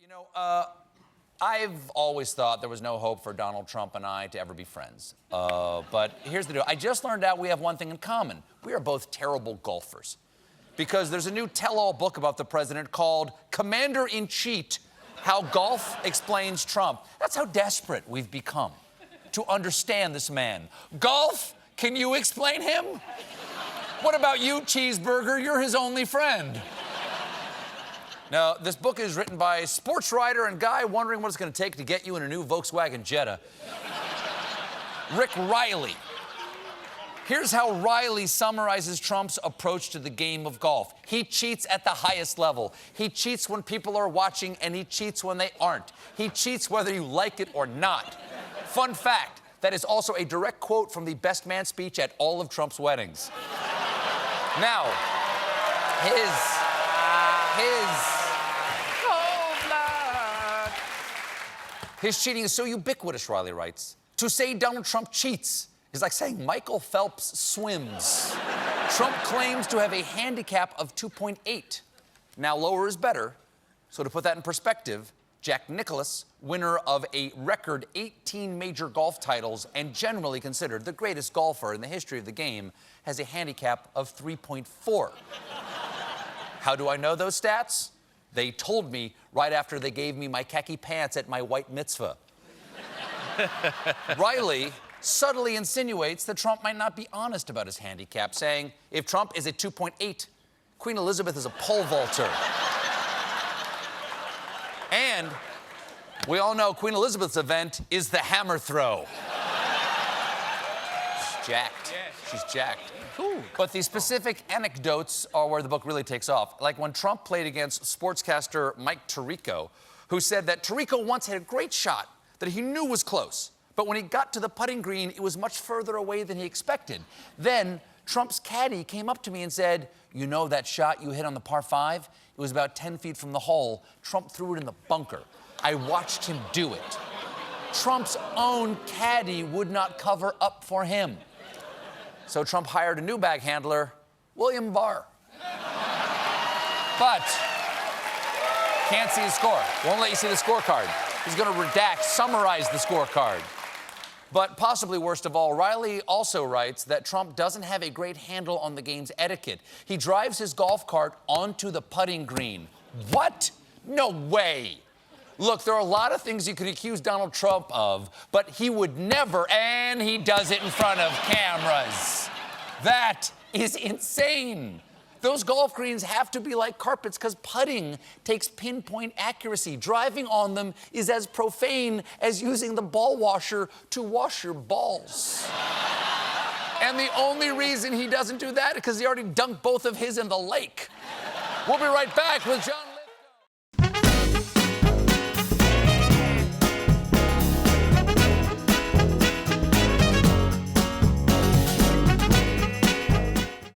You know, I've always thought there was no hope for Donald Trump and I to ever be friends. But here's the deal. I just learned out we have one thing in common. We are both terrible golfers. Because there's a new tell-all book about the president called Commander-in-Chief, How Golf Explains Trump. That's how desperate we've become to understand this man. Golf, can you explain him? What about you, Cheeseburger? You're his only friend. Now, this book is written by a sports writer and guy wondering what it's going to take to get you in a new Volkswagen Jetta. Rick Riley. Here's how Riley summarizes Trump's approach to the game of golf. He cheats at the highest level. He cheats when people are watching, and he cheats when they aren't. He cheats whether you like it or not. Fun fact, that is also a direct quote from the best man speech at all of Trump's weddings. Now, his cheating is so ubiquitous, Riley writes. To say Donald Trump cheats is like saying Michael Phelps swims. Trump claims to have a handicap of 2.8. Now, lower is better. So to put that in perspective, Jack Nicklaus, winner of a record 18 major golf titles and generally considered the greatest golfer in the history of the game, has a handicap of 3.4. How do I know those stats? They told me right after they gave me my khaki pants at my white mitzvah. Riley subtly insinuates that Trump might not be honest about his handicap, saying, if Trump is at 2.8, Queen Elizabeth is a pole vaulter. And we all know Queen Elizabeth's event is the hammer throw. She's jacked. She's jacked. Cool. But the specific anecdotes are where the book really takes off. Like when Trump played against sportscaster Mike Tirico, who said that Tirico once had a great shot that he knew was close. But when he got to the putting green, it was much further away than he expected. Then Trump's caddy came up to me and said, you know that shot you hit on the par 5? It was about 10 feet from the hole. Trump threw it in the bunker. I watched him do it. Trump's own caddy would not cover up for him. So Trump hired a new bag handler, William Barr. But can't see his score. Won't let you see the scorecard. He's going to summarize the scorecard. But possibly worst of all, Riley also writes that Trump doesn't have a great handle on the game's etiquette. He drives his golf cart onto the putting green. What? No way. Look, there are a lot of things you could accuse Donald Trump of, but he would never, and he does it in front of cameras. That is insane. Those golf greens have to be like carpets because putting takes pinpoint accuracy. Driving on them is as profane as using the ball washer to wash your balls. And the only reason he doesn't do that is because he already dunked both of his in the lake. We'll be right back with John.